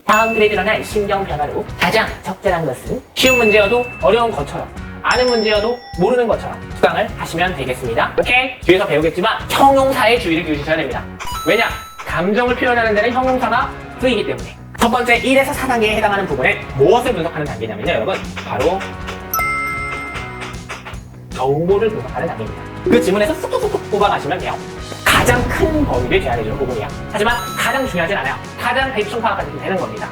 다음 글에 드러난 심경 변화로 가장 적절한 것은 쉬운 문제여도 어려운 것처럼, 아는 문제여도 모르는 것처럼 수강을 하시면 되겠습니다. 오케이? 뒤에서 배우겠지만 형용사에 주의를 기울이셔야 됩니다. 왜냐? 감정을 표현하는 데는 형용사가 쓰이기 때문에. 첫 번째 1에서 4단계에 해당하는 부분은 무엇을 분석하는 단계냐면요, 여러분, 바로 정보를 분석하는 단계입니다. 그 지문에서 쏙쏙쏙 뽑아가시면 돼요. 가장 큰 범위를 제한해주는 부분이야. 하지만 가장 중요하진 않아요. 가장 대충 파악하셔도 되는 겁니다.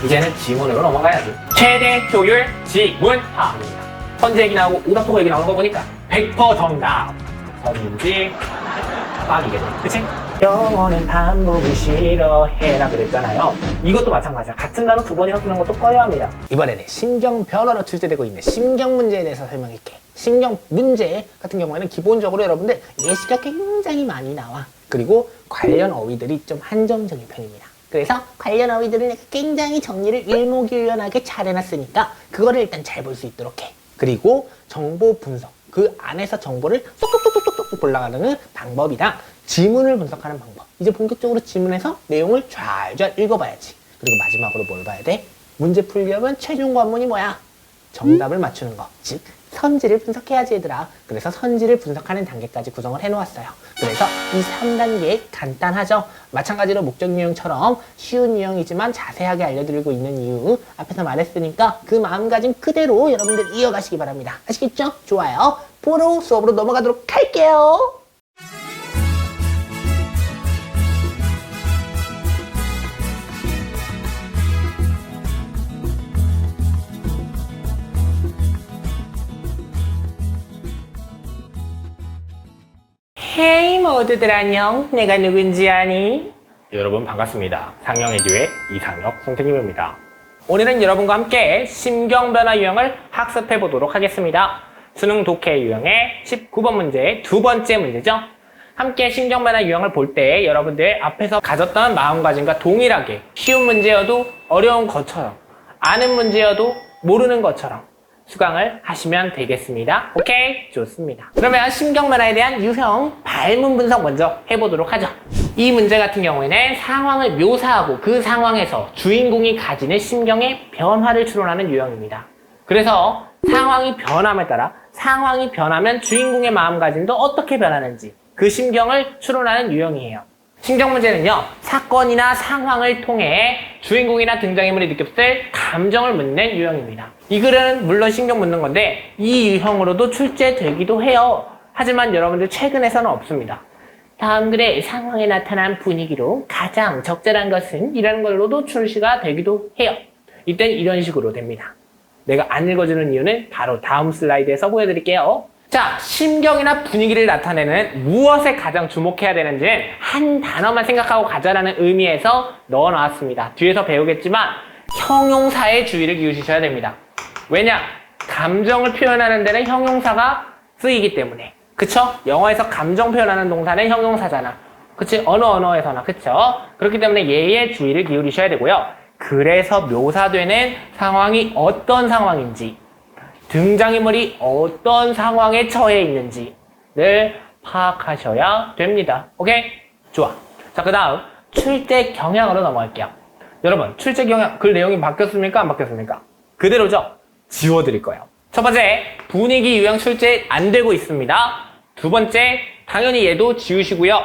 이제는 지문으로 넘어가야지. 최대 효율 지문 파악입니다. 선제 얘기 나오고 오답도가 얘기 나오는 거 보니까 100% 정답. 선지 파악이겠네. 그치? 영어는 반복이 싫어해라 그랬잖아요. 이것도 마찬가지야. 같은 단어 두 번이나 쓰는 것도 꺼야 합니다. 이번에는 심경 변화로 출제되고 있는 심경 문제에 대해서 설명할게. 심경 문제 같은 경우에는 기본적으로 여러분들 예시가 굉장히 많이 나와. 그리고 관련 어휘들이 좀 한정적인 편입니다. 그래서 관련 어휘들을 내가 굉장히 정리를 일목요연하게 잘 해놨으니까 그거를 일단 잘 볼 수 있도록 해. 그리고 정보 분석, 그 안에서 정보를 쏙쏙쏙쏙쏙 올라가는 방법이랑 지문을 분석하는 방법. 이제 본격적으로 지문에서 내용을 잘 읽어봐야지. 그리고 마지막으로 뭘 봐야 돼? 문제 풀려면 최종 관문이 뭐야? 정답을 맞추는 거. 즉 선지를 분석해야지 얘들아. 그래서 선지를 분석하는 단계까지 구성을 해놓았어요. 그래서 이 3단계 간단하죠? 마찬가지로 목적 유형처럼 쉬운 유형이지만 자세하게 알려드리고 있는 이유 앞에서 말했으니까 그 마음가짐 그대로 여러분들 이어가시기 바랍니다. 아시겠죠? 좋아요. 바로 수업으로 넘어가도록 할게요. 헤이 모두들 안녕. 내가 누군지 아니? 여러분 반갑습니다. 상영에듀의 이상혁 선생님입니다. 오늘은 여러분과 함께 심경변화 유형을 학습해 보도록 하겠습니다. 수능 독해 유형의 19번 문제 두 번째 문제죠. 함께 심경변화 유형을 볼 때 여러분들 앞에서 가졌던 마음가짐과 동일하게 쉬운 문제여도 어려운 것처럼, 아는 문제여도 모르는 것처럼 수강을 하시면 되겠습니다. 오케이? 좋습니다. 그러면 심경변화에 대한 유형 발문 분석 먼저 해보도록 하죠. 이 문제 같은 경우에는 상황을 묘사하고 그 상황에서 주인공이 가지는 심경의 변화를 추론하는 유형입니다. 그래서 상황이 변함에 따라 상황이 변하면 주인공의 마음가짐도 어떻게 변하는지 그 심경을 추론하는 유형이에요. 심경 문제는요, 사건이나 상황을 통해 주인공이나 등장인물이 느꼈을 감정을 묻는 유형입니다. 이 글은 물론 심경 묻는 건데 이 유형으로도 출제되기도 해요. 하지만 여러분들 최근에서는 없습니다. 다음 글에 상황에 나타난 분위기로 가장 적절한 것은 이라는 걸로도 출시가 되기도 해요. 이땐 이런 식으로 됩니다. 내가 안 읽어주는 이유는 바로 다음 슬라이드에서 보여드릴게요. 자, 심경이나 분위기를 나타내는 무엇에 가장 주목해야 되는지는 한 단어만 생각하고 가자라는 의미에서 넣어놨습니다. 뒤에서 배우겠지만 형용사에 주의를 기울이셔야 됩니다. 왜냐? 감정을 표현하는 데는 형용사가 쓰이기 때문에. 그쵸? 영어에서 감정 표현하는 동사는 형용사잖아. 그치? 어느 언어에서나. 그쵸? 그렇기 때문에 얘에 주의를 기울이셔야 되고요. 그래서 묘사되는 상황이 어떤 상황인지, 등장인물이 어떤 상황에 처해 있는지를 파악하셔야 됩니다. 오케이? 좋아. 자, 그 다음 출제 경향으로 넘어갈게요. 여러분, 출제 경향 글 내용이 바뀌었습니까? 안 바뀌었습니까? 그대로죠? 지워드릴 거예요. 첫 번째, 분위기 유형 출제 안 되고 있습니다. 두 번째, 당연히 얘도 지우시고요.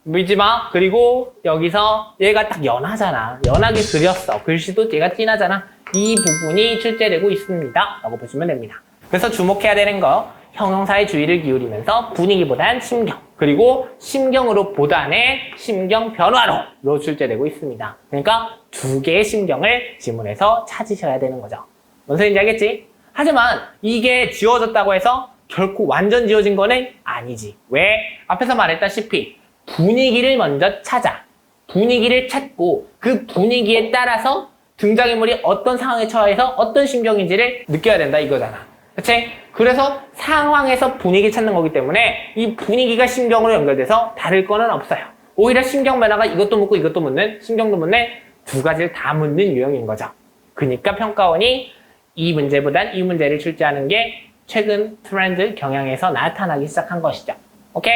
믿지 마. 그리고 여기서 얘가 딱 연하잖아. 연하게 그렸어. 글씨도 얘가 진하잖아. 이 부분이 출제되고 있습니다. 라고 보시면 됩니다. 그래서 주목해야 되는 거, 형용사에 주의를 기울이면서 분위기보단 심경, 그리고 심경으로 보다는 심경 변화로 출제되고 있습니다. 그러니까 두 개의 심경을 지문에서 찾으셔야 되는 거죠. 뭔 소리인지 알겠지? 하지만 이게 지워졌다고 해서 결코 완전 지워진 거는 아니지. 왜? 앞에서 말했다시피 분위기를 먼저 찾아. 분위기를 찾고 그 분위기에 따라서 등장인물이 어떤 상황에 처해서 어떤 심경인지를 느껴야 된다 이거잖아. 그치? 그래서 상황에서 분위기 찾는 거기 때문에 이 분위기가 심경으로 연결돼서 다를 거는 없어요. 오히려 심경 변화가 이것도 묻고 이것도 묻는, 심경도 묻는 두 가지를 다 묻는 유형인 거죠. 그러니까 평가원이 이 문제보단 이 문제를 출제하는 게 최근 트렌드 경향에서 나타나기 시작한 것이죠. 오케이?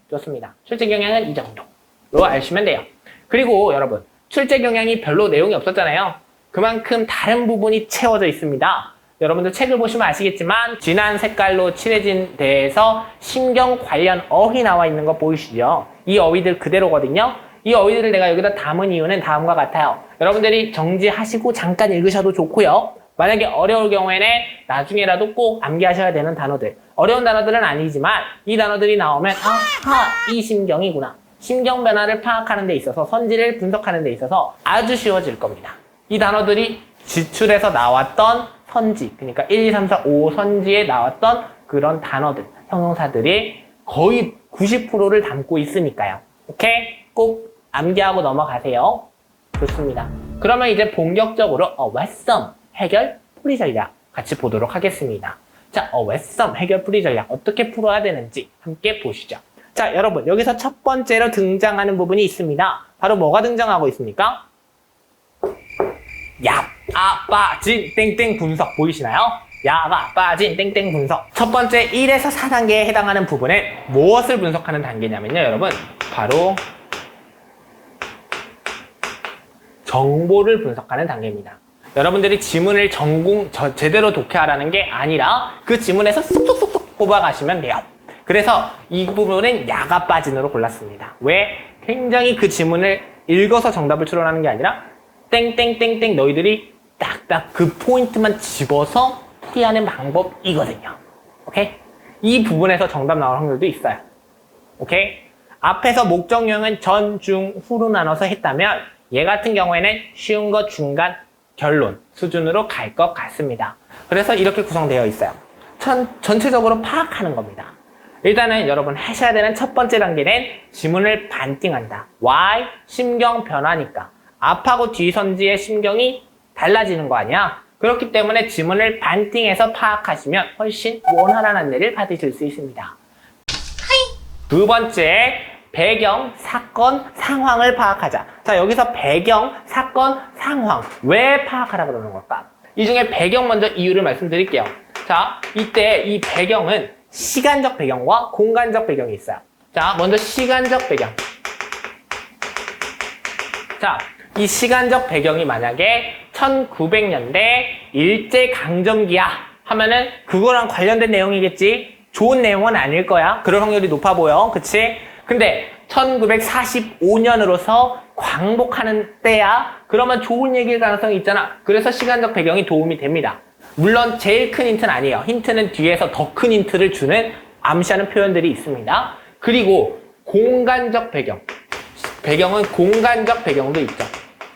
좋습니다. 출제 경향은 이 정도로 아시면 돼요. 그리고 여러분, 출제 경향이 별로 내용이 없었잖아요. 그만큼 다른 부분이 채워져 있습니다. 여러분들 책을 보시면 아시겠지만 진한 색깔로 칠해진 데에서 심경 관련 어휘 나와 있는 거 보이시죠? 이 어휘들 그대로거든요. 이 어휘들을 내가 여기다 담은 이유는 다음과 같아요. 여러분들이 정지하시고 잠깐 읽으셔도 좋고요. 만약에 어려울 경우에는 나중에라도 꼭 암기하셔야 되는 단어들. 어려운 단어들은 아니지만 이 단어들이 나오면 아하, 이 심경이구나. 심경 변화를 파악하는 데 있어서 선지를 분석하는 데 있어서 아주 쉬워질 겁니다. 이 단어들이 지출에서 나왔던 선지, 그러니까 1, 2, 3, 4, 5 선지에 나왔던 그런 단어들, 형용사들이 거의 90%를 담고 있으니까요. 오케이? 꼭 암기하고 넘어가세요. 좋습니다. 그러면 이제 본격적으로 웨썸 해결 풀이 전략 같이 보도록 하겠습니다. 자, 웨썸 해결 풀이 전략 어떻게 풀어야 되는지 함께 보시죠. 자, 여러분 여기서 첫 번째로 등장하는 부분이 있습니다. 바로 뭐가 등장하고 있습니까? 야, 아, 빠, 진, 땡땡 분석 보이시나요? 야가, 빠, 진, 땡땡 분석. 첫 번째 1에서 4단계에 해당하는 부분은 무엇을 분석하는 단계냐면요, 여러분. 바로 정보를 분석하는 단계입니다. 여러분들이 지문을 제대로 독해하라는 게 아니라 그 지문에서 쏙쏙쏙쏙 뽑아가시면 돼요. 그래서 이 부분은 야가 빠진으로 골랐습니다. 왜? 굉장히 그 지문을 읽어서 정답을 추론하는 게 아니라 땡땡땡땡 너희들이 딱딱 그 포인트만 집어서 풀이하는 방법이거든요. 오케이? 이 부분에서 정답 나올 확률도 있어요. 오케이? 앞에서 목적형은 전, 중, 후로 나눠서 했다면 얘 같은 경우에는 쉬운 것, 중간, 결론 수준으로 갈 것 같습니다. 그래서 이렇게 구성되어 있어요. 전체적으로 파악하는 겁니다. 일단은 여러분 하셔야 되는 첫 번째 단계는 지문을 반띵한다. Why? 심경 변화니까. 앞하고 뒤 선지의 심경이 달라지는 거 아니야? 그렇기 때문에 지문을 반띵해서 파악하시면 훨씬 원활한 안내를 받으실 수 있습니다. 두 번째, 배경, 사건, 상황을 파악하자. 자, 여기서 배경, 사건, 상황. 왜 파악하라고 그러는 걸까? 이 중에 배경 먼저 이유를 말씀드릴게요. 자, 이때 이 배경은 시간적 배경과 공간적 배경이 있어요. 자, 먼저 시간적 배경. 자, 이 시간적 배경이 만약에 1900년대 일제강점기야 하면은 그거랑 관련된 내용이겠지. 좋은 내용은 아닐 거야. 그럴 확률이 높아 보여. 그치? 근데 1945년으로서 광복하는 때야. 그러면 좋은 얘기일 가능성이 있잖아. 그래서 시간적 배경이 도움이 됩니다. 물론 제일 큰 힌트는 아니에요. 힌트는 뒤에서 더 큰 힌트를 주는 암시하는 표현들이 있습니다. 그리고 공간적 배경. 배경은 공간적 배경도 있죠.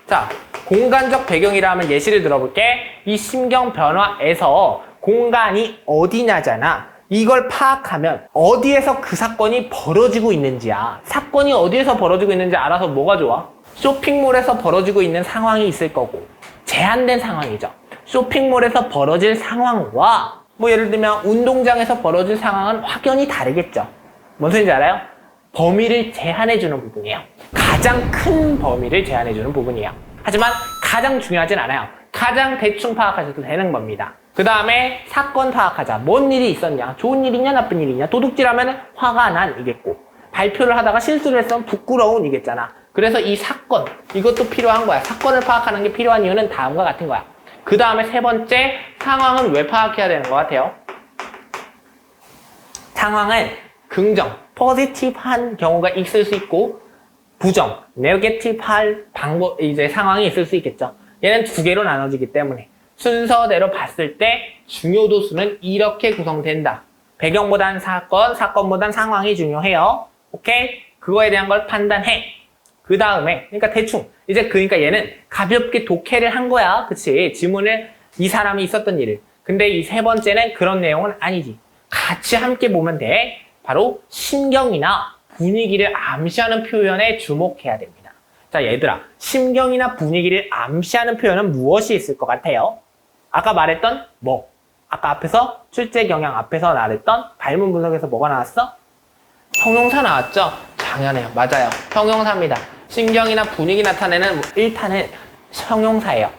자, 공간적 배경이라면 예시를 들어볼게. 이 심경 변화에서 공간이 어디냐잖아. 이걸 파악하면 어디에서 그 사건이 벌어지고 있는지야. 사건이 어디에서 벌어지고 있는지 알아서 뭐가 좋아? 쇼핑몰에서 벌어지고 있는 상황이 있을 거고 제한된 상황이죠. 쇼핑몰에서 벌어질 상황과 뭐 예를 들면 운동장에서 벌어질 상황은 확연히 다르겠죠. 뭔 소리인지 알아요? 범위를 제한해주는 부분이에요. 가장 큰 범위를 제한해주는 부분이에요. 하지만 가장 중요하진 않아요. 가장 대충 파악하셔도 되는 겁니다. 그 다음에 사건 파악하자. 뭔 일이 있었냐? 좋은 일이냐? 나쁜 일이냐? 도둑질하면 화가 난 이겠고 발표를 하다가 실수를 했으면 부끄러운 이겠잖아. 그래서 이 사건, 이것도 필요한 거야. 사건을 파악하는 게 필요한 이유는 다음과 같은 거야. 그 다음에 세 번째, 상황은 왜 파악해야 되는 것 같아요? 상황은 긍정, 포지티브한 경우가 있을 수 있고 부정, 네거티브할 방법, 이제 상황이 있을 수 있겠죠. 얘는 두 개로 나눠지기 때문에 순서대로 봤을 때 중요도수는 이렇게 구성된다. 배경보단 사건, 사건보단 상황이 중요해요. 오케이? 그거에 대한 걸 판단해. 그 다음에, 그러니까 대충. 그러니까 얘는 가볍게 독해를 한 거야. 그치? 지문을, 이 사람이 있었던 일을. 근데 이 세 번째는 그런 내용은 아니지. 같이 함께 보면 돼. 바로 심경이나 분위기를 암시하는 표현에 주목해야 됩니다. 자, 얘들아. 심경이나 분위기를 암시하는 표현은 무엇이 있을 것 같아요? 아까 말했던 뭐? 아까 앞에서 출제 경향 앞에서 말했던 발문 분석에서 뭐가 나왔어? 형용사 나왔죠? 당연해요. 맞아요. 형용사입니다. 심경이나 분위기 나타내는 1탄은 형용사예요.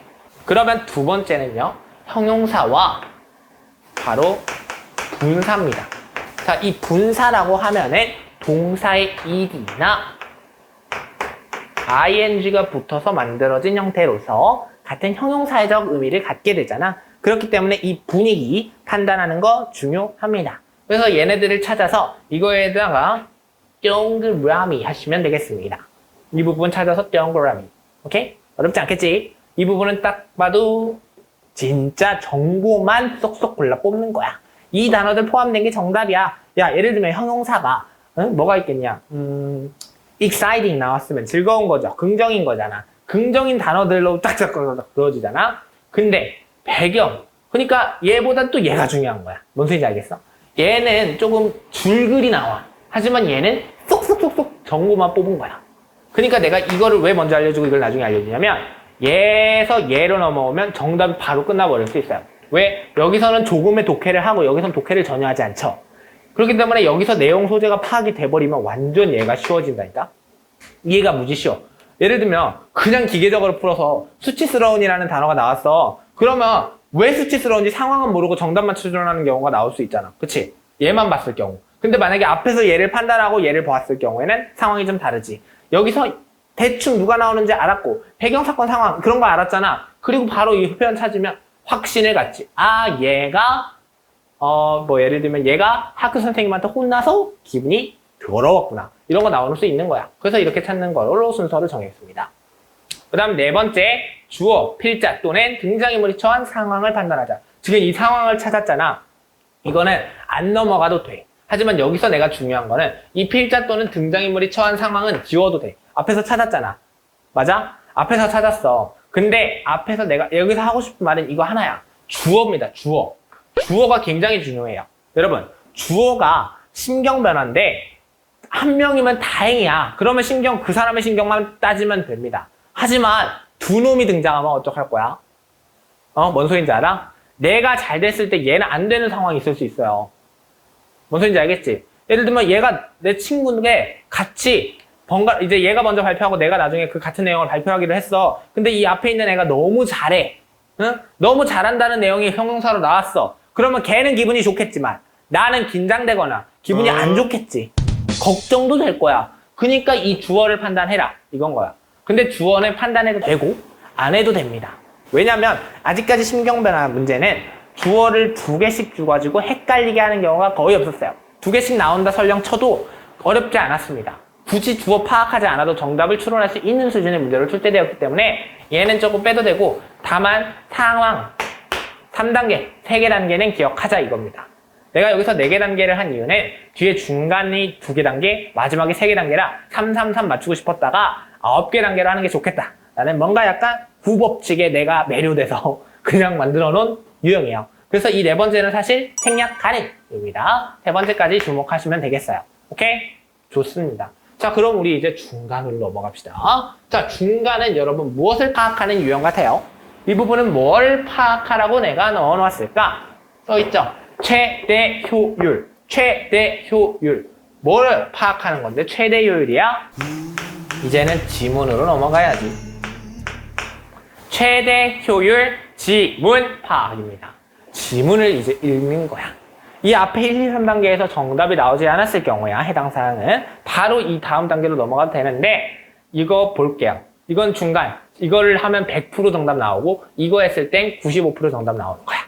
그러면 두 번째는요. 형용사와 바로 분사입니다. 자, 이 분사라고 하면은 동사의 ed나 ing가 붙어서 만들어진 형태로서 같은 형용사적 의미를 갖게 되잖아. 그렇기 때문에 이 분위기 판단하는 거 중요합니다. 그래서 얘네들을 찾아서 이거에다가 동그라미 하시면 되겠습니다. 이 부분 찾아서 동그라미. 오케이? 어렵지 않겠지? 이 부분은 딱 봐도 진짜 정보만 쏙쏙 골라 뽑는 거야. 이 단어들 포함된 게 정답이야. 야, 예를 들면 형용사가 뭐가 있겠냐? exciting 나왔으면 즐거운 거죠. 긍정인 거잖아. 긍정인 단어들로 딱딱 그어지잖아. 근데 배경. 그러니까 얘보다 또 얘가 중요한 거야. 뭔 소리인지 알겠어? 얘는 조금 줄글이 나와. 하지만 얘는 쏙쏙쏙쏙 정보만 뽑은 거야. 그러니까 내가 이거를 왜 먼저 알려주고 이걸 나중에 알려주냐면 얘에서 얘로 넘어오면 정답이 바로 끝나버릴 수 있어요. 왜? 여기서는 조금의 독해를 하고 여기서는 독해를 전혀 하지 않죠. 그렇기 때문에 여기서 내용 소재가 파악이 돼버리면 완전 얘가 쉬워진다니까? 이해가 무지 쉬워. 예를 들면 그냥 기계적으로 풀어서 수치스러운이라는 단어가 나왔어. 그러면 왜 수치스러운지 상황은 모르고 정답만 추론하는 경우가 나올 수 있잖아. 그치? 얘만 봤을 경우. 근데 만약에 앞에서 얘를 판단하고 얘를 보았을 경우에는 상황이 좀 다르지. 여기서 대충 누가 나오는지 알았고 배경사건 상황 그런 거 알았잖아. 그리고 바로 이 표현 찾으면 확신을 갖지. 아, 얘가 예를 들면 얘가 학교 선생님한테 혼나서 기분이 더러웠구나. 이런 거 나올 수 있는 거야. 그래서 이렇게 찾는 걸로 순서를 정했습니다. 그 다음 네 번째, 주어, 필자 또는 등장인물이 처한 상황을 판단하자. 지금 이 상황을 찾았잖아. 이거는 안 넘어가도 돼. 하지만 여기서 내가 중요한 거는 이 필자 또는 등장인물이 처한 상황은 지워도 돼. 앞에서 찾았잖아. 맞아? 앞에서 찾았어. 근데 앞에서 내가 여기서 하고 싶은 말은 이거 하나야. 주어입니다. 주어. 주어가 굉장히 중요해요. 여러분, 주어가 신경변화인데 한 명이면 다행이야. 그러면 그 사람의 신경만 따지면 됩니다. 하지만 두 놈이 등장하면 어떡할 거야? 뭔 소린지 알아? 내가 잘 됐을 때 얘는 안 되는 상황이 있을 수 있어요. 뭔 소린지 알겠지? 예를 들면 얘가 내 친구인데 같이 이제 얘가 먼저 발표하고 내가 나중에 그 같은 내용을 발표하기로 했어. 근데 이 앞에 있는 애가 너무 잘해. 응? 너무 잘한다는 내용이 형용사로 나왔어. 그러면 걔는 기분이 좋겠지만 나는 긴장되거나 기분이 안 좋겠지. 걱정도 될 거야. 그러니까 이 주어를 판단해라. 이건 거야. 근데 주어는 판단해도 되고 안 해도 됩니다. 왜냐면 아직까지 심경변화 문제는 주어를 2개씩 줘가지고 헷갈리게 하는 경우가 거의 없었어요. 2개씩 나온다 설령 쳐도 어렵지 않았습니다. 굳이 주어 파악하지 않아도 정답을 추론할 수 있는 수준의 문제로 출제되었기 때문에 얘는 조금 빼도 되고 다만 상황 3단계, 3개 단계는 기억하자 이겁니다. 내가 여기서 4개 단계를 한 이유는 뒤에 중간이 2개 단계, 마지막이 3개 단계라 3, 3, 3 맞추고 싶었다가 9개 단계로 하는 게 좋겠다. 나는 뭔가 약간 구법칙에 내가 매료돼서 그냥 만들어 놓은 유형이에요. 그래서 이 4번째는 사실 생략 가능입니다. 3번째까지 주목하시면 되겠어요. 오케이? 좋습니다. 자, 그럼 우리 이제 중간으로 넘어갑시다. 자, 중간은 여러분 무엇을 파악하는 유형 같아요? 이 부분은 뭘 파악하라고 내가 넣어놨을까? 써있죠? 최대 효율. 최대 효율. 뭘 파악하는 건데 최대 효율이야? 이제는 지문으로 넘어가야지. 최대 효율 지문 파악입니다. 지문을 이제 읽는 거야. 이 앞에 1, 2, 3단계에서 정답이 나오지 않았을 경우야, 해당 사항은. 바로 이 다음 단계로 넘어가도 되는데, 이거 볼게요. 이건 중간. 이거를 하면 100% 정답 나오고, 이거 했을 땐 95% 정답 나오는 거야.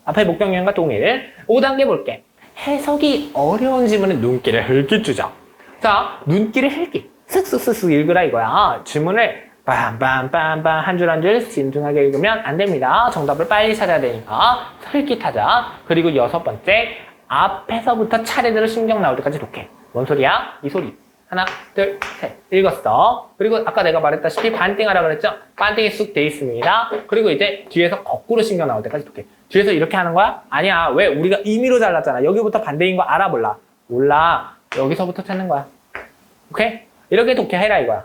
앞에 목적 유형과 동일. 5단계 볼게. 해석이 어려운 지문은 눈길을 흘기 주죠. 자, 눈길을 흘기. 쓱쓱쓱쓱 읽으라 이거야. 지문을 빰빰빰빰 한 줄 한 줄 신중하게 읽으면 안 됩니다. 정답을 빨리 찾아야 되니까 설깃하자. 그리고 6번째, 앞에서부터 차례대로 신경 나올 때까지 독해. 뭔 소리야? 이 소리. 하나, 둘, 셋. 읽었어. 그리고 아까 내가 말했다시피 반띵하라 그랬죠? 반띵이 쑥 돼 있습니다. 그리고 이제 뒤에서 거꾸로 신경 나올 때까지 독해. 뒤에서 이렇게 하는 거야? 아니야. 왜? 우리가 임의로 잘랐잖아. 여기부터 반대인 거 알아 몰라? 몰라. 여기서부터 찾는 거야. 오케이? 이렇게 독해해라 이거야.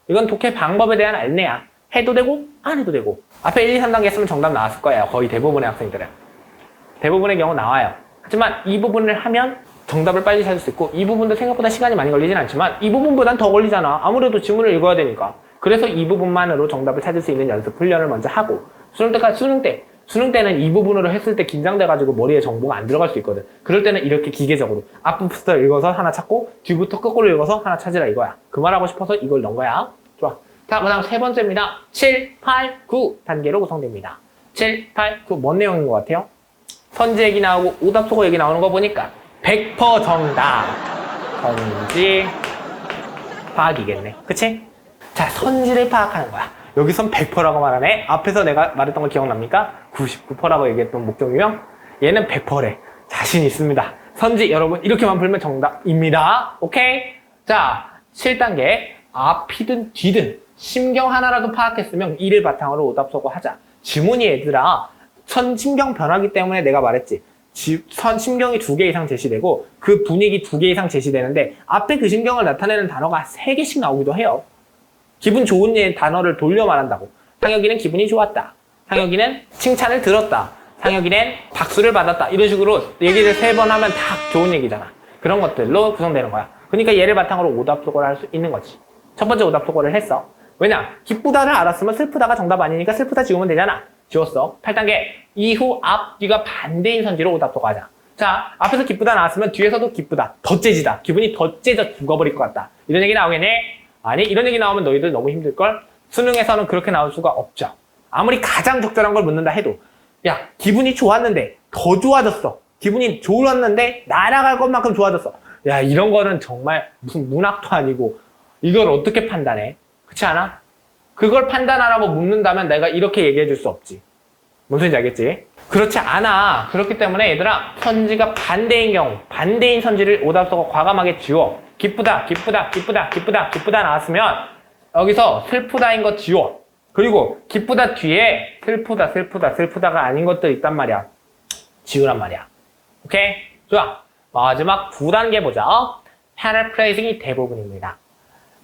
이건 독해 방법에 대한 안내야. 해도 되고 안 해도 되고. 앞에 1, 2, 3단계 했으면 정답 나왔을 거예요. 거의 대부분의 학생들은. 대부분의 경우 나와요. 하지만 이 부분을 하면 정답을 빨리 찾을 수 있고 이 부분도 생각보다 시간이 많이 걸리진 않지만 이 부분보단 더 걸리잖아. 아무래도 지문을 읽어야 되니까. 그래서 이 부분만으로 정답을 찾을 수 있는 연습 훈련을 먼저 하고 수능 때는 이 부분으로 했을 때 긴장돼가지고 머리에 정보가 안 들어갈 수 있거든. 그럴 때는 이렇게 기계적으로 앞부터 읽어서 하나 찾고 뒤부터 거꾸로 읽어서 하나 찾으라 이거야. 그 말하고 싶어서 이걸 넣은 거야. 좋아. 자, 그 다음 세 번째입니다. 7, 8, 9 단계로 구성됩니다. 7, 8, 9 뭔 내용인 것 같아요? 선지 얘기 나오고 오답속어 얘기 나오는 거 보니까 100% 정답. 선지 파악이겠네. 그치? 자, 선지를 파악하는 거야. 여기선 100%라고 말하네. 앞에서 내가 말했던 거 기억납니까? 99%라고 얘기했던 목적유형. 얘는 100%래. 자신 있습니다. 선지 여러분 이렇게만 풀면 정답입니다. 오케이? 자, 7단계 앞이든 뒤든 심경 하나라도 파악했으면 이를 바탕으로 오답속어 하자. 지문이 얘들아 심경 변화기 때문에 내가 말했지. 심경이 2개 이상 제시되고 그 분위기 2개 이상 제시되는데 앞에 그 심경을 나타내는 단어가 3개씩 나오기도 해요. 기분 좋은 단어를 돌려 말한다고. 상혁이는 기분이 좋았다. 상혁이는 칭찬을 들었다. 상혁이는 박수를 받았다. 이런 식으로 얘기를 3번 하면 다 좋은 얘기잖아. 그런 것들로 구성되는 거야. 그러니까 얘를 바탕으로 오답속어를 할 수 있는 거지. 첫 번째 오답속어를 했어. 왜냐? 기쁘다를 알았으면 슬프다가 정답 아니니까 슬프다 지우면 되잖아. 지웠어. 8단계 이후 앞 뒤가 반대인 선지로 오답속어 하자. 자, 앞에서 기쁘다 나왔으면 뒤에서도 기쁘다. 더 째지다. 기분이 더 째져 죽어버릴 것 같다. 이런 얘기 나오겠니? 아니, 이런 얘기 나오면 너희들 너무 힘들걸? 수능에서는 그렇게 나올 수가 없죠. 아무리 가장 적절한 걸 묻는다 해도 야, 기분이 좋았는데 더 좋아졌어. 기분이 좋았는데 날아갈 것만큼 좋아졌어. 야, 이런 거는 정말 무슨 문학도 아니고 이걸 어떻게 판단해? 그렇지 않아? 그걸 판단하라고 묻는다면 내가 이렇게 얘기해 줄 수 없지. 뭔 소리인지 알겠지? 그렇지 않아. 그렇기 때문에 얘들아 선지가 반대인 경우 반대인 선지를 오답속어 과감하게 지워. 기쁘다, 기쁘다, 기쁘다, 기쁘다, 기쁘다 나왔으면 여기서 슬프다인 거 지워. 그리고 기쁘다 뒤에 슬프다, 슬프다, 슬프다가 아닌 것들 있단 말이야. 지우란 말이야. 오케이? 좋아. 마지막 9단계 보자. paraphrasing이 대부분입니다.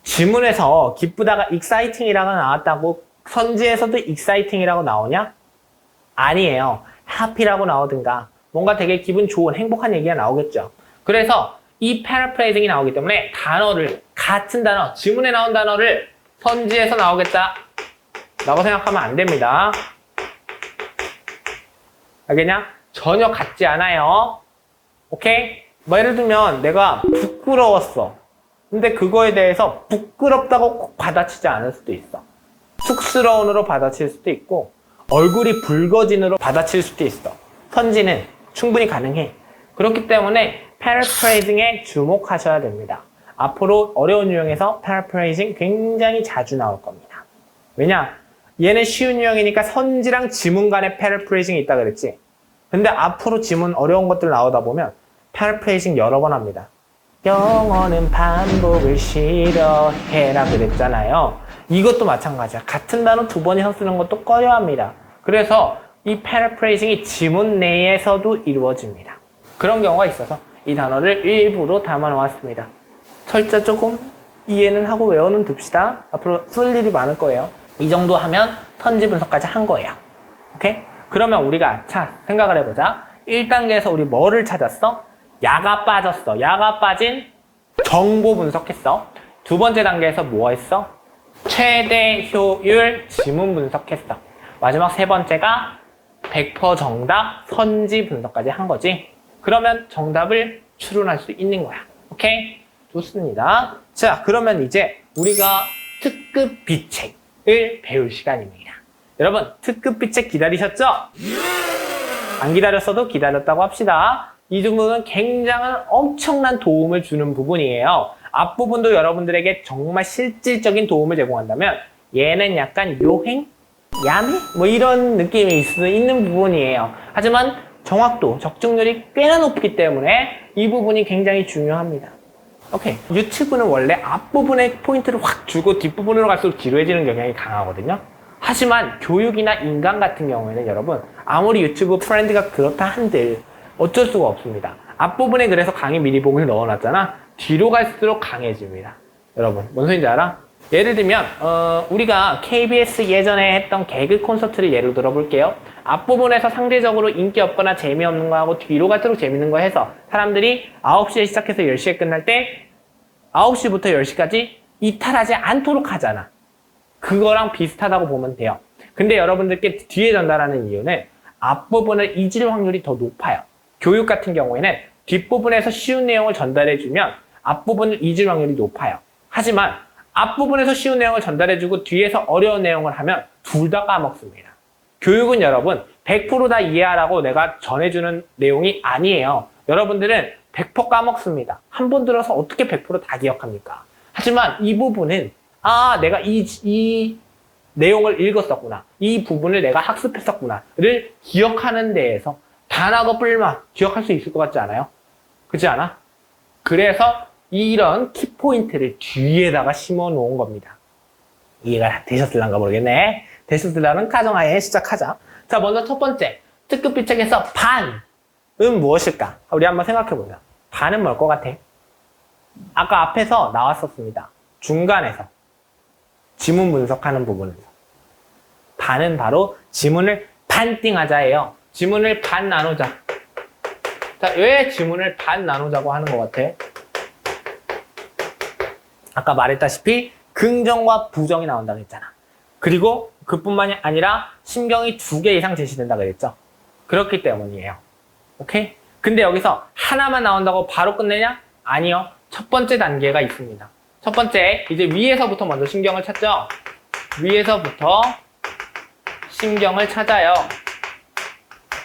지문에서 기쁘다가 exciting이라고 나왔다고 선지에서도 exciting이라고 나오냐? 아니에요. happy라고 나오든가 뭔가 되게 기분 좋은 행복한 얘기가 나오겠죠. 그래서 이 paraphrasing이 나오기 때문에 단어를 같은 단어, 지문에 나온 단어를 선지에서 나오겠다 라고 생각하면 안 됩니다. 알겠냐? 전혀 같지 않아요. 오케이? 뭐 예를 들면 내가 부끄러웠어. 근데 그거에 대해서 부끄럽다고 꼭 받아치지 않을 수도 있어. 쑥스러운으로 받아칠 수도 있고 얼굴이 붉어진으로 받아칠 수도 있어. 선지는 충분히 가능해. 그렇기 때문에 paraphrasing에 주목하셔야 됩니다. 앞으로 어려운 유형에서 paraphrasing 굉장히 자주 나올 겁니다. 왜냐? 얘는 쉬운 유형이니까 선지랑 지문 간에 paraphrasing이 있다 그랬지. 근데 앞으로 지문 어려운 것들 나오다 보면 paraphrasing 여러 번 합니다. 영어는 반복을 싫어해라 그랬잖아요. 이것도 마찬가지야. 같은 단어 2번 이상 쓰는 것도 꺼려합니다. 그래서 이 paraphrasing이 지문 내에서도 이루어집니다. 그런 경우가 있어서 이 단어를 일부러 담아 놓았습니다. 철자 조금 이해는 하고 외워는 둡시다. 앞으로 쓸 일이 많을 거예요. 이 정도 하면 선지 분석까지 한 거예요. 오케이? 그러면 우리가 생각을 해보자. 1단계에서 우리 뭐를 찾았어? 야가 빠졌어. 야가 빠진 정보 분석했어. 2번째 단계에서 뭐 했어? 최대 효율 지문 분석했어. 마지막 3번째가 100% 정답 선지 분석까지 한 거지. 그러면 정답을 추론할 수 있는 거야. 오케이? 좋습니다. 자, 그러면 이제 우리가 특급 비책을 배울 시간입니다. 여러분, 특급 비책 기다리셨죠? 안 기다렸어도 기다렸다고 합시다. 이 부분은 굉장한 엄청난 도움을 주는 부분이에요. 앞부분도 여러분들에게 정말 실질적인 도움을 제공한다면 얘는 약간 요행? 야매? 뭐 이런 느낌이 있는 부분이에요. 하지만 정확도, 적중률이 꽤나 높기 때문에 이 부분이 굉장히 중요합니다. 오케이. 유튜브는 원래 앞부분에 포인트를 확 주고 뒷부분으로 갈수록 지루해지는 경향이 강하거든요. 하지만 교육이나 인간 같은 경우에는 여러분 아무리 유튜브 트렌드가 그렇다 한들 어쩔 수가 없습니다. 앞부분에 그래서 강의 미리 보기를 넣어놨잖아. 뒤로 갈수록 강해집니다. 여러분 뭔 소리인지 알아? 예를 들면 우리가 KBS 예전에 했던 개그 콘서트를 예로 들어볼게요. 앞부분에서 상대적으로 인기 없거나 재미없는 거 하고 뒤로 갈수록 재밌는 거 해서 사람들이 9시에 시작해서 10시에 끝날 때 9시부터 10시까지 이탈하지 않도록 하잖아. 그거랑 비슷하다고 보면 돼요. 근데 여러분들께 뒤에 전달하는 이유는 앞부분을 잊을 확률이 더 높아요. 교육 같은 경우에는 뒷부분에서 쉬운 내용을 전달해주면 앞부분을 잊을 확률이 높아요. 하지만 앞부분에서 쉬운 내용을 전달해주고 뒤에서 어려운 내용을 하면 둘 다 까먹습니다. 교육은 여러분 100% 다 이해하라고 내가 전해주는 내용이 아니에요. 여러분들은 100% 까먹습니다. 한 번 들어서 어떻게 100%다 기억합니까? 하지만 이 부분은 내가 이 내용을 읽었었구나. 이 부분을 내가 학습했었구나를 기억하는 데에서 단하고 뿔만 기억할 수 있을 것 같지 않아요? 그렇지 않아? 그래서 이런 키포인트를 뒤에다가 심어 놓은 겁니다. 이해가 되셨을란가 모르겠네. 되셨을라는 가정하에 시작하자. 자, 먼저 첫 번째. 특급 비책에서 반은 무엇일까? 우리 한번 생각해보자. 반은 뭘 것 같아? 아까 앞에서 나왔었습니다. 중간에서. 지문 분석하는 부분에서. 반은 바로 지문을 반띵하자예요. 지문을 반 나누자. 자, 왜 지문을 반 나누자고 하는 것 같아? 아까 말했다시피 긍정과 부정이 나온다고 했잖아. 그리고 그뿐만이 아니라 심경이 2개 이상 제시된다고 그랬죠. 그렇기 때문이에요. 오케이? 근데 여기서 하나만 나온다고 바로 끝내냐? 아니요. 첫 번째 단계가 있습니다. 첫 번째, 이제 위에서부터 먼저 심경을 찾죠. 위에서부터 심경을 찾아요.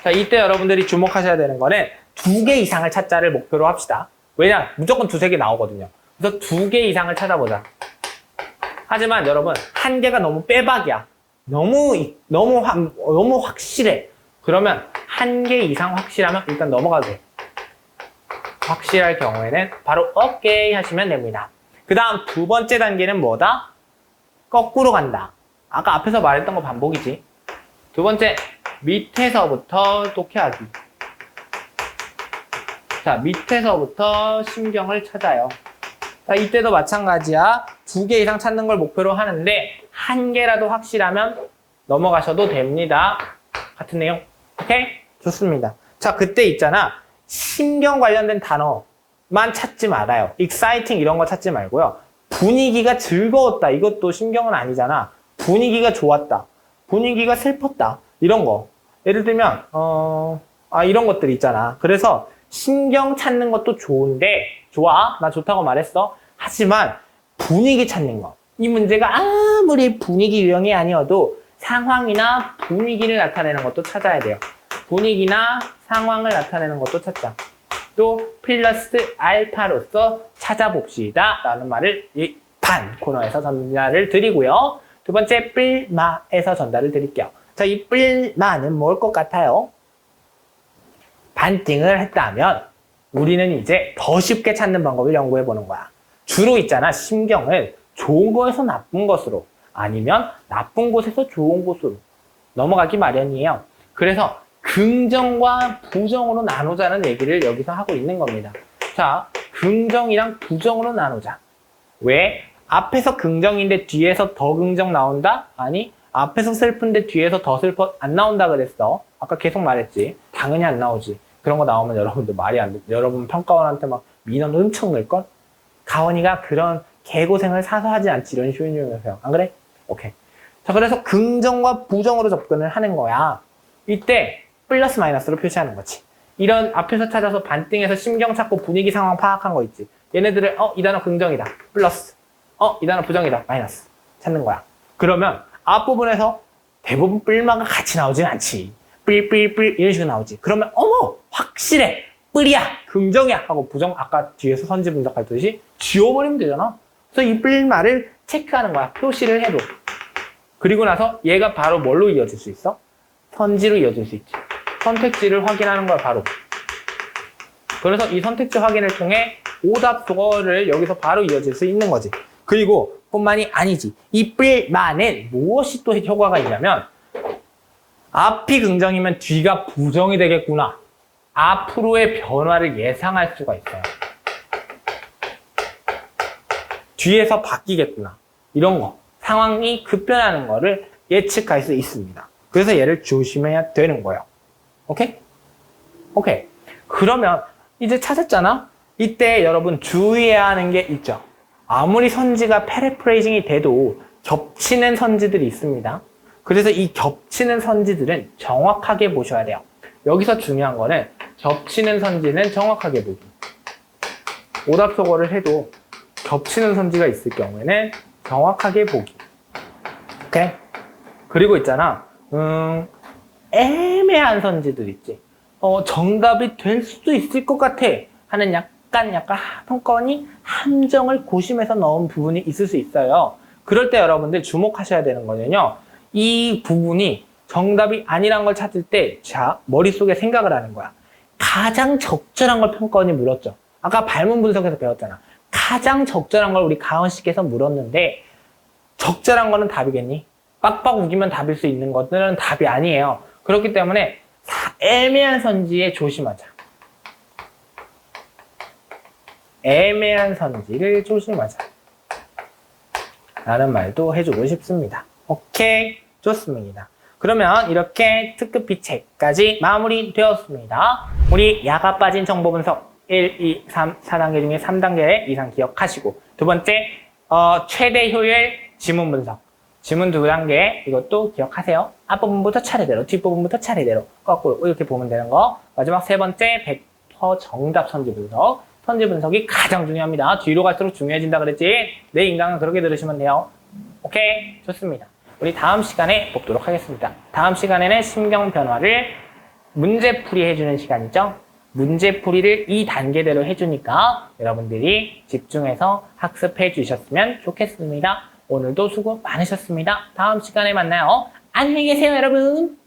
자, 이때 여러분들이 주목하셔야 되는 거는 2개 이상을 찾자를 목표로 합시다. 왜냐? 무조건 2-3개 나오거든요. 그래서 2개 이상을 찾아보자. 하지만 여러분, 1개가 너무 빼박이야. 너무 확실해. 그러면 1개 이상 확실하면 일단 넘어가도 돼. 확실할 경우에는 바로 오케이 하시면 됩니다. 그 다음 두 번째 단계는 뭐다? 거꾸로 간다. 아까 앞에서 말했던 거 반복이지. 두 번째, 밑에서부터 독해하기. 자, 밑에서부터 심경을 찾아요. 자, 이때도 마찬가지야. 2개 이상 찾는 걸 목표로 하는데 1개라도 확실하면 넘어가셔도 됩니다. 같은 내용. 오케이? 좋습니다. 자, 그때 있잖아. 심경 관련된 단어만 찾지 말아요. exciting 이런 거 찾지 말고요. 분위기가 즐거웠다. 이것도 심경은 아니잖아. 분위기가 좋았다. 분위기가 슬펐다. 이런 거. 예를 들면 이런 것들 있잖아. 그래서 심경 찾는 것도 좋은데 좋아. 나 좋다고 말했어. 하지만 분위기 찾는 거. 이 문제가 아무리 분위기 유형이 아니어도 상황이나 분위기를 나타내는 것도 찾아야 돼요. 분위기나 상황을 나타내는 것도 찾자. 또 플러스 알파로서 찾아봅시다 라는 말을 이 반 코너에서 전달을 드리고요. 두 번째 뿔마에서 전달을 드릴게요. 자, 이 뿔마는 뭘 것 같아요? 반띵을 했다면 우리는 이제 더 쉽게 찾는 방법을 연구해 보는 거야. 주로 있잖아. 심경을 좋은 곳에서 나쁜 것으로 아니면 나쁜 곳에서 좋은 곳으로 넘어가기 마련이에요. 그래서 긍정과 부정으로 나누자는 얘기를 여기서 하고 있는 겁니다. 자, 긍정이랑 부정으로 나누자. 왜? 앞에서 긍정인데 뒤에서 더 긍정 나온다? 아니, 앞에서 슬픈데 뒤에서 더 슬퍼 안 나온다 그랬어. 아까 계속 말했지. 당연히 안 나오지. 그런 거 나오면 여러분들 말이 안 돼. 여러분 평가원한테 막 민원 엄청 넣을걸? 가원이가 그런 개고생을 사서 하지 않지. 이런 쉬운 유형이어서요. 안 그래? 오케이. 자, 그래서 긍정과 부정으로 접근을 하는 거야. 이때 플러스 마이너스로 표시하는 거지. 이런 앞에서 찾아서 반띵해서 심경 찾고 분위기 상황 파악한 거 있지. 얘네들을 이 단어 긍정이다. 플러스. 이 단어 부정이다. 마이너스. 찾는 거야. 그러면 앞부분에서 대부분 뿔마가 같이 나오진 않지. 뿔 이런 식으로 나오지. 그러면 어머 확실해. 뿔이야. 긍정이야. 하고 부정 아까 뒤에서 선지 분석했듯이 지워버리면 되잖아. 그래서 이 뿔마를 체크하는 거야. 표시를 해도. 그리고 나서 얘가 바로 뭘로 이어질 수 있어? 선지로 이어질 수 있지. 선택지를 확인하는 거야, 바로. 그래서 이 선택지 확인을 통해 오답 도어를 여기서 바로 이어질 수 있는 거지. 그리고 뿐만이 아니지. 이 뿔만은 무엇이 또 효과가 있냐면 앞이 긍정이면 뒤가 부정이 되겠구나. 앞으로의 변화를 예상할 수가 있어요. 뒤에서 바뀌겠구나. 이런 거. 상황이 급변하는 거를 예측할 수 있습니다. 그래서 얘를 조심해야 되는 거예요. 오케이? 오케이. 그러면 이제 찾았잖아? 이때 여러분 주의해야 하는 게 있죠. 아무리 선지가 패러프레이징이 돼도 겹치는 선지들이 있습니다. 그래서 이 겹치는 선지들은 정확하게 보셔야 돼요. 여기서 중요한 거는 겹치는 선지는 정확하게 보기. 오답 소거를 해도 겹치는 선지가 있을 경우에는 정확하게 보기. 오케이? 그리고 있잖아. 애매한 선지들 있지. 정답이 될 수도 있을 것 같아 하는 약간 평가원이 함정을 고심해서 넣은 부분이 있을 수 있어요. 그럴 때 여러분들 주목하셔야 되는 거는요. 이 부분이 정답이 아니란 걸 찾을 때, 자, 머릿속에 생각을 하는 거야. 가장 적절한 걸 평가원이 물었죠. 아까 발문 분석에서 배웠잖아. 가장 적절한 걸 우리 가은 씨께서 물었는데, 적절한 거는 답이겠니? 빡빡 우기면 답일 수 있는 것들은 답이 아니에요. 그렇기 때문에 애매한 선지에 조심하자. 애매한 선지를 조심하자. 라는 말도 해주고 싶습니다. 오케이, 좋습니다. 그러면 이렇게 특급 비체까지 마무리되었습니다. 우리 야가 빠진 정보 분석 1, 2, 3, 4단계 중에 3단계 이상 기억하시고, 두 번째 최대 효율 지문 분석. 지문 2단계 이것도 기억하세요. 앞부분부터 차례대로, 뒷부분부터 차례대로 거꾸로 이렇게 보면 되는 거. 마지막 세 번째 100% 정답 선지 분석. 선지 분석이 가장 중요합니다. 뒤로 갈수록 중요해진다 그랬지? 내 인강은 그렇게 들으시면 돼요. 오케이, 좋습니다. 우리 다음 시간에 뵙도록 하겠습니다. 다음 시간에는 심경 변화를 문제풀이 해주는 시간이죠. 문제풀이를 2단계대로 해주니까 여러분들이 집중해서 학습해 주셨으면 좋겠습니다. 오늘도 수고 많으셨습니다. 다음 시간에 만나요. 안녕히 계세요, 여러분.